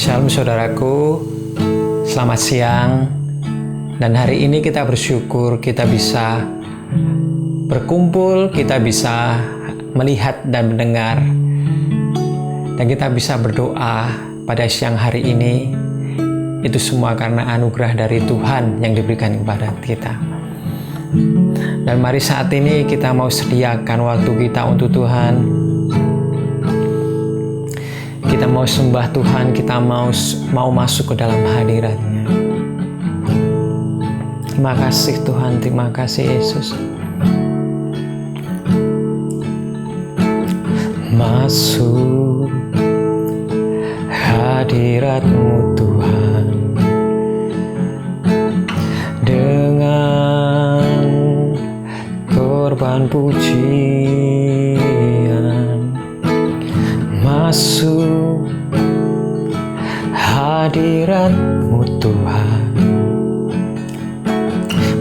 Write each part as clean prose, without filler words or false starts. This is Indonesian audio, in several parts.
Shalom saudaraku, selamat siang. Dan hari ini kita bersyukur kita bisa berkumpul, kita bisa melihat dan mendengar, dan kita bisa berdoa pada siang hari ini. Itu semua karena anugerah dari Tuhan yang diberikan kepada kita. Dan mari saat ini kita mau sediakan waktu kita untuk Tuhan. Kita mau sembah Tuhan, kita mau masuk ke dalam hadirat-Nya. Terima kasih Tuhan, terima kasih Yesus. Masuk hadirat-Mu Tuhan, dengan korban pujian. Masuk hadirat-Mu Tuhan,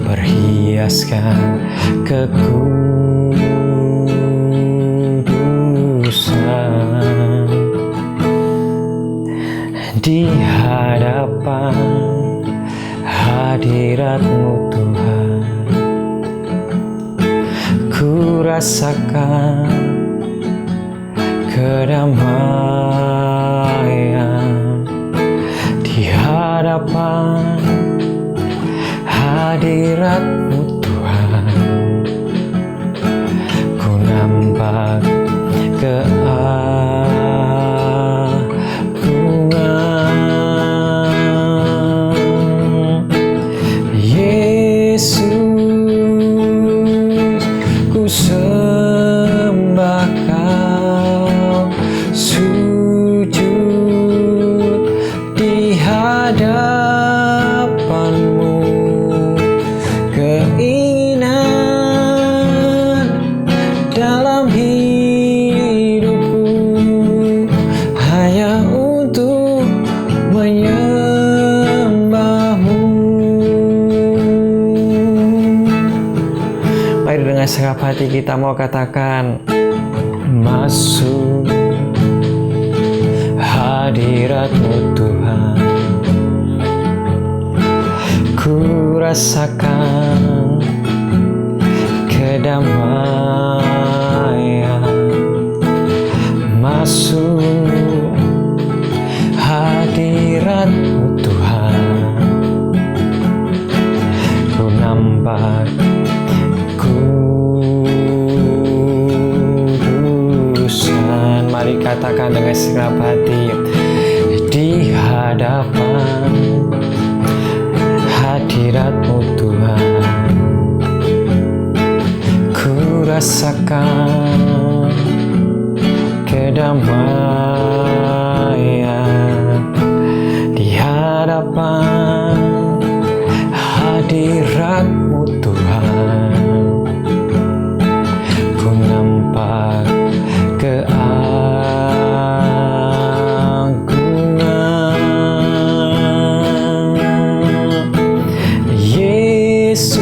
berhiaskan kekudusan di hadapan hadirat-Mu Tuhan. Ku rasakan kedamaian di hadapan hadirat-Mu Tuhan. Ku nampak keagungan Yesus, ku sembah Kau, sujud di hadapan-Mu. Keinginan dalam hidupku hanya untuk menyembah-Mu. Mari dengan segenap hati kita mau katakan, masuk hadirat-Mu Tuhan. Ku rasakan kedamaian. Masuk hadirat-Mu Tuhan. Ku nampak kudusan. Mari katakan dengan segenap hati, di hadapan hadirat-Mu Tuhan. Ku rasakan kedamaian di hadapan hadirat-Mu Tuhan. Ku nampak keagungan Yesus,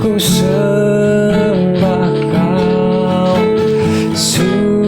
ku sembah Kau, sujud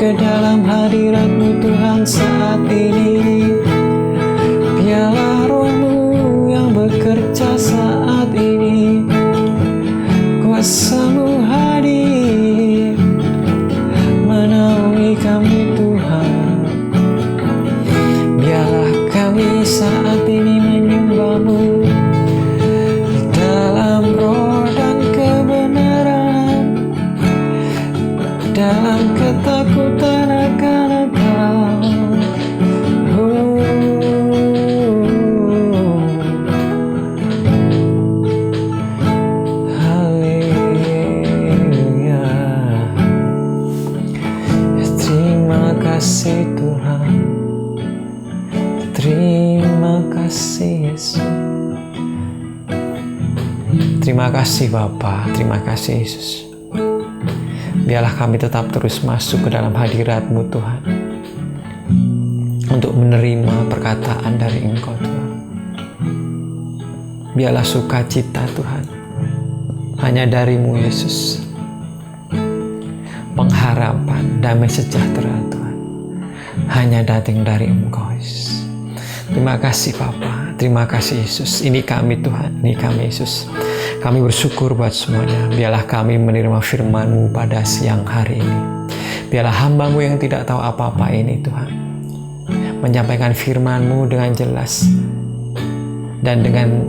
ke dalam hadirat-Mu Tuhan saat ini. Biarlah Roh-Mu yang bekerja saat ini, kuasa-Mu hadir menaungi kami Tuhan. Biarlah kami saat ini menyembah-Mu di dalam roh dan kebenaran, dalam ketakutan akan Engkau. Haleluya. Terima kasih Tuhan, terima kasih Yesus. Terima kasih Bapa, terima kasih Yesus. Biarlah kami tetap terus masuk ke dalam hadirat-Mu Tuhan, untuk menerima perkataan dari Engkau Tuhan. Biarlah sukacita Tuhan hanya dari-Mu Yesus. Pengharapan, damai sejahtera Tuhan hanya datang dari Engkau Yesus. Terima kasih Bapa, terima kasih Yesus. Ini kami Tuhan, ini kami Yesus. Kami bersyukur buat semuanya. Biarlah kami menerima firman-Mu pada siang hari ini. Biarlah hamba-Mu yang tidak tahu apa-apa ini Tuhan menyampaikan firman-Mu dengan jelas dan dengan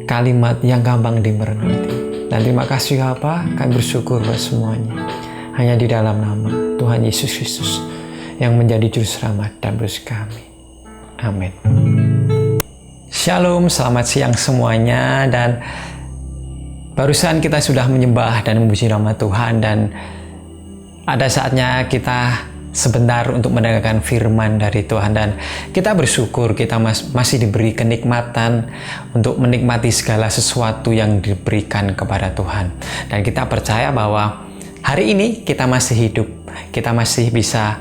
kalimat yang gampang dimengerti. Dan terima kasih Bapa, kami bersyukur buat semuanya. Hanya di dalam nama Tuhan Yesus Kristus yang menjadi juru selamat dan berus kami. Amin. Shalom, selamat siang semuanya. Dan barusan kita sudah menyembah dan memuji nama Tuhan, dan ada saatnya kita sebentar untuk mendengarkan firman dari Tuhan. Dan kita bersyukur kita masih diberi kenikmatan untuk menikmati segala sesuatu yang diberikan kepada Tuhan. Dan kita percaya bahwa hari ini kita masih hidup, kita masih bisa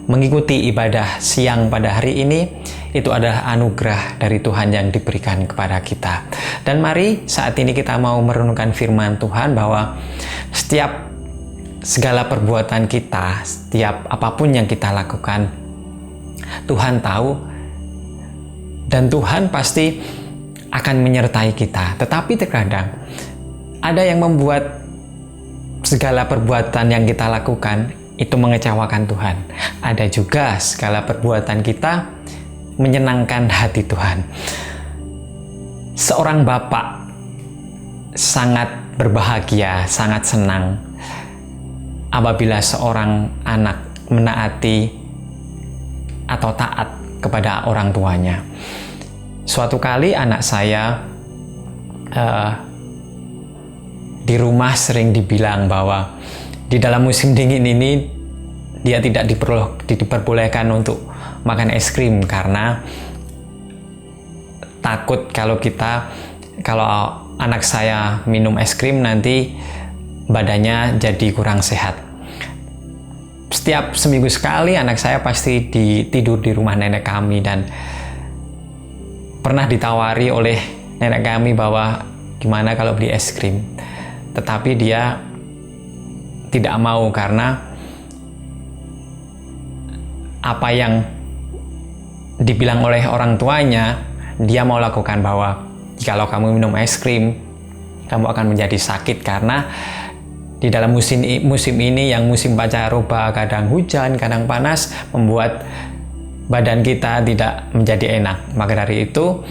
mengikuti ibadah siang pada hari ini. Itu adalah anugerah dari Tuhan yang diberikan kepada kita. Dan mari saat ini kita mau merenungkan firman Tuhan bahwa setiap segala perbuatan kita, setiap apapun yang kita lakukan, Tuhan tahu dan Tuhan pasti akan menyertai kita. Tetapi terkadang ada yang membuat segala perbuatan yang kita lakukan itu mengecewakan Tuhan. Ada juga segala perbuatan kita menyenangkan hati Tuhan. Seorang bapak sangat berbahagia, sangat senang apabila seorang anak menaati atau taat kepada orang tuanya. Suatu kali anak saya di rumah sering dibilang bahwa di dalam musim dingin ini dia tidak diperbolehkan untuk makan es krim karena takut kalau anak saya minum es krim nanti badannya jadi kurang sehat. Setiap seminggu sekali anak saya pasti tidur di rumah nenek kami, dan pernah ditawari oleh nenek kami bahwa gimana kalau beli es krim. Tetapi dia tidak mau karena apa yang dibilang oleh orang tuanya, dia mau lakukan bahwa kalau kamu minum es krim, kamu akan menjadi sakit karena di dalam musim ini yang musim pancaroba, kadang hujan, kadang panas, membuat badan kita tidak menjadi enak. Maka dari itu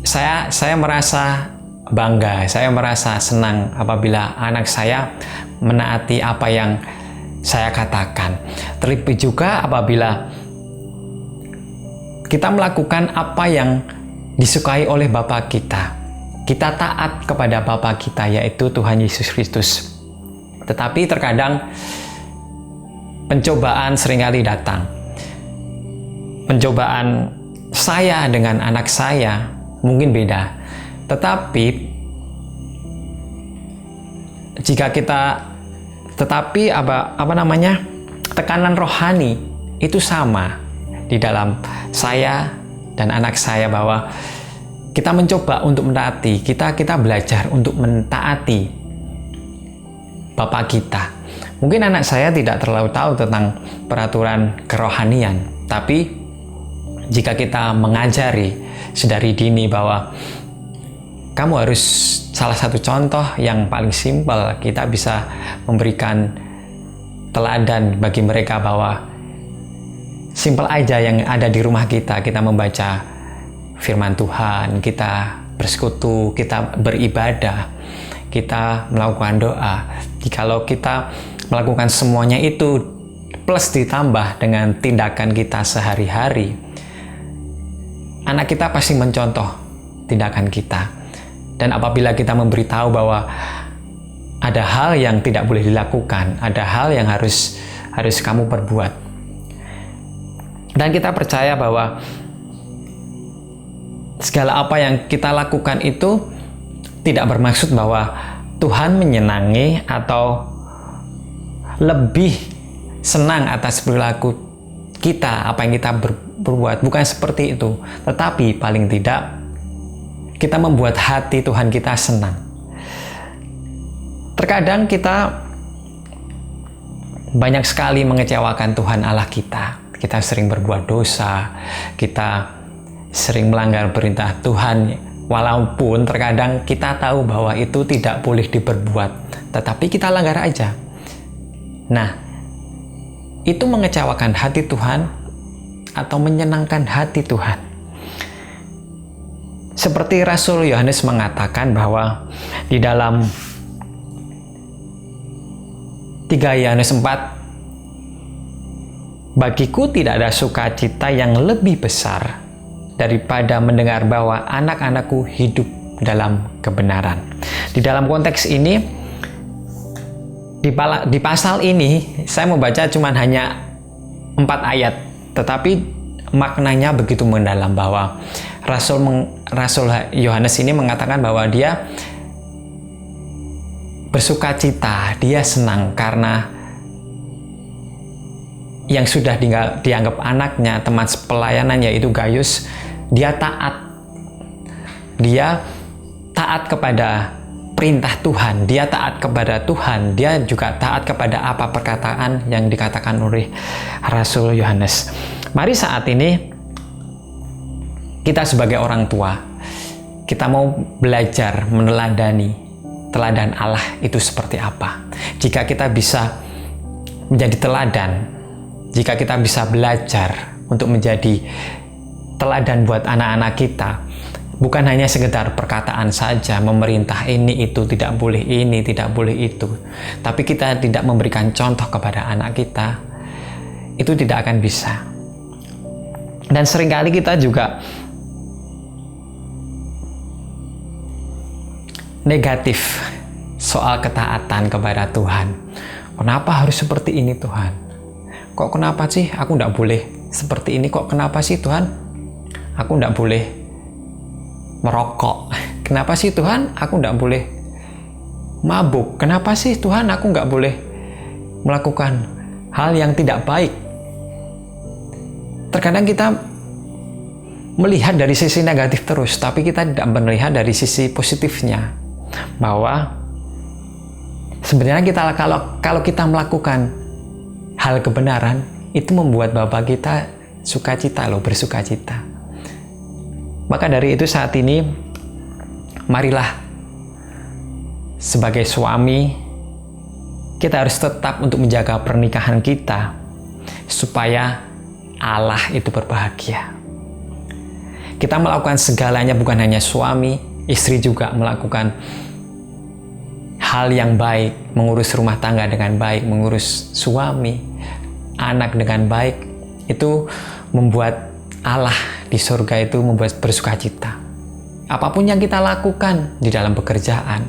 saya merasa bangga, saya merasa senang apabila anak saya menaati apa yang saya katakan. Terlebih juga apabila kita melakukan apa yang disukai oleh Bapa kita. Kita taat kepada Bapa kita, yaitu Tuhan Yesus Kristus. Tetapi terkadang pencobaan seringkali datang. Pencobaan saya dengan anak saya mungkin beda. Tetapi jika kita tekanan rohani itu sama di dalam saya dan anak saya, bahwa kita mencoba untuk mentaati, kita belajar untuk mentaati Bapa kita. Mungkin anak saya tidak terlalu tahu tentang peraturan kerohanian, tapi jika kita mengajari sedari dini bahwa kamu harus, salah satu contoh yang paling simpel, kita bisa memberikan teladan bagi mereka bahwa simpel aja yang ada di rumah kita membaca firman Tuhan, kita bersekutu, kita beribadah, kita melakukan doa. Jikalau kita melakukan semuanya itu plus ditambah dengan tindakan kita sehari-hari, anak kita pasti mencontoh tindakan kita. Dan apabila kita memberitahu bahwa ada hal yang tidak boleh dilakukan, ada hal yang harus kamu perbuat, dan kita percaya bahwa segala apa yang kita lakukan itu tidak bermaksud bahwa Tuhan menyenangi atau lebih senang atas perilaku kita, apa yang kita berbuat. Bukan seperti itu, tetapi paling tidak kita membuat hati Tuhan kita senang. Terkadang kita banyak sekali mengecewakan Tuhan Allah kita. Kita sering berbuat dosa, kita sering melanggar perintah Tuhan, walaupun terkadang kita tahu bahwa itu tidak boleh diperbuat, tetapi kita langgar aja. Nah, itu mengecewakan hati Tuhan atau menyenangkan hati Tuhan? Seperti Rasul Yohanes mengatakan bahwa di dalam 3 Yohanes 4, bagiku tidak ada sukacita yang lebih besar daripada mendengar bahwa anak-anakku hidup dalam kebenaran. Di dalam konteks ini, di pasal ini saya membaca cuma hanya 4 ayat, tetapi maknanya begitu mendalam bahwa Rasul Yohanes ini mengatakan bahwa dia bersukacita, dia senang karena yang sudah dianggap anaknya, teman pelayanannya yaitu Gaius, dia taat kepada perintah Tuhan, dia taat kepada Tuhan, dia juga taat kepada apa perkataan yang dikatakan oleh Rasul Yohanes. Mari saat ini kita sebagai orang tua, kita mau belajar meneladani teladan Allah itu seperti apa. Jika kita bisa menjadi teladan, jika kita bisa belajar untuk menjadi teladan buat anak-anak kita, bukan hanya sekedar perkataan saja, memerintah ini itu, tidak boleh ini, tidak boleh itu, tapi kita tidak memberikan contoh kepada anak kita, itu tidak akan bisa. Dan seringkali kita juga negatif soal ketaatan kepada Tuhan. Kenapa harus seperti ini Tuhan? Kok kenapa sih aku tidak boleh seperti ini? Kok kenapa sih Tuhan aku tidak boleh merokok? Kenapa sih Tuhan aku tidak boleh mabuk? Kenapa sih Tuhan aku nggak boleh melakukan hal yang tidak baik? Terkadang kita melihat dari sisi negatif terus, tapi kita tidak melihat dari sisi positifnya, bahwa sebenarnya kalau kita melakukan hal kebenaran, itu membuat Bapa kita sukacita loh, bersukacita. Maka dari itu saat ini, marilah sebagai suami, kita harus tetap untuk menjaga pernikahan kita, supaya Allah itu berbahagia. Kita melakukan segalanya, bukan hanya suami, istri juga melakukan hal yang baik, mengurus rumah tangga dengan baik, mengurus suami, anak dengan baik, itu membuat Allah di surga itu membuat bersukacita. Apapun yang kita lakukan di dalam pekerjaan,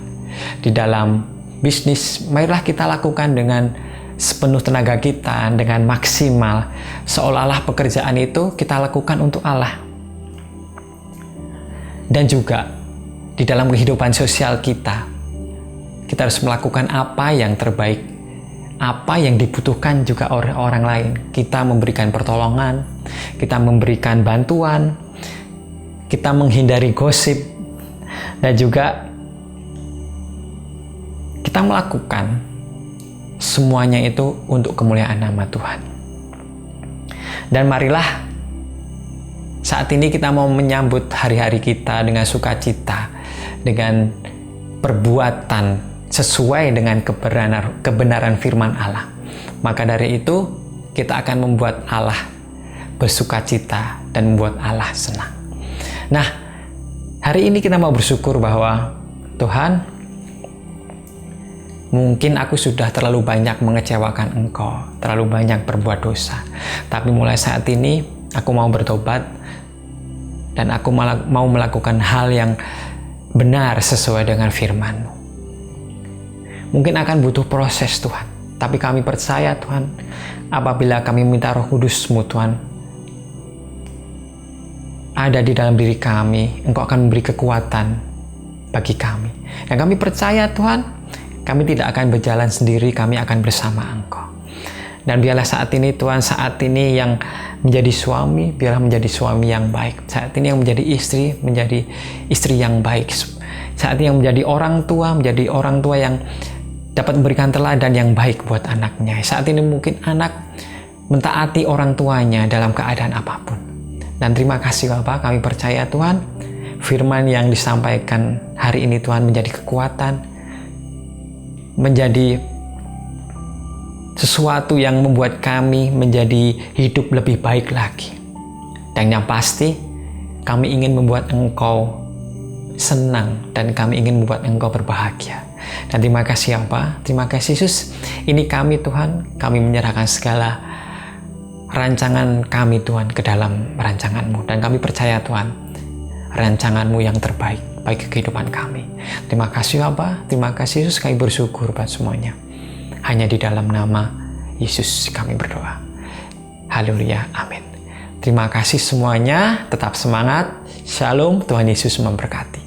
di dalam bisnis, marilah kita lakukan dengan sepenuh tenaga kita, dengan maksimal, seolah-olah pekerjaan itu kita lakukan untuk Allah. Dan juga di dalam kehidupan sosial kita harus melakukan apa yang terbaik, apa yang dibutuhkan juga oleh orang lain. Kita memberikan pertolongan, kita memberikan bantuan, kita menghindari gosip, dan juga kita melakukan semuanya itu untuk kemuliaan nama Tuhan. Dan marilah saat ini kita mau menyambut hari-hari kita dengan sukacita, dengan perbuatan sesuai dengan kebenaran firman Allah. Maka dari itu, kita akan membuat Allah bersukacita dan membuat Allah senang. Nah, hari ini kita mau bersyukur bahwa Tuhan, mungkin aku sudah terlalu banyak mengecewakan Engkau, terlalu banyak berbuat dosa. Tapi mulai saat ini, aku mau bertobat dan aku mau melakukan hal yang benar sesuai dengan firman-Mu. Mungkin akan butuh proses Tuhan, tapi kami percaya Tuhan, apabila kami minta Roh Kudus-Mu Tuhan, ada di dalam diri kami, Engkau akan memberi kekuatan bagi kami. Dan kami percaya Tuhan, kami tidak akan berjalan sendiri, kami akan bersama Engkau. Dan biarlah saat ini Tuhan, saat ini yang menjadi suami, biarlah menjadi suami yang baik. Saat ini yang menjadi istri yang baik. Saat ini yang menjadi orang tua yang dapat memberikan teladan yang baik buat anaknya. Saat ini mungkin anak mentaati orang tuanya dalam keadaan apapun. Dan terima kasih Bapa, kami percaya Tuhan, firman yang disampaikan hari ini Tuhan menjadi kekuatan, menjadi sesuatu yang membuat kami menjadi hidup lebih baik lagi. Dan yang pasti, kami ingin membuat Engkau senang dan kami ingin membuat Engkau berbahagia. Dan terima kasih Bapa, terima kasih Yesus. Ini kami Tuhan, kami menyerahkan segala rancangan kami Tuhan ke dalam rancangan-Mu. Dan kami percaya Tuhan, rancangan-Mu yang terbaik bagi kehidupan kami. Terima kasih Bapa, terima kasih Yesus, kami bersyukur buat semuanya. Hanya di dalam nama Yesus kami berdoa. Haleluya, amin. Terima kasih semuanya, tetap semangat. Shalom, Tuhan Yesus memberkati.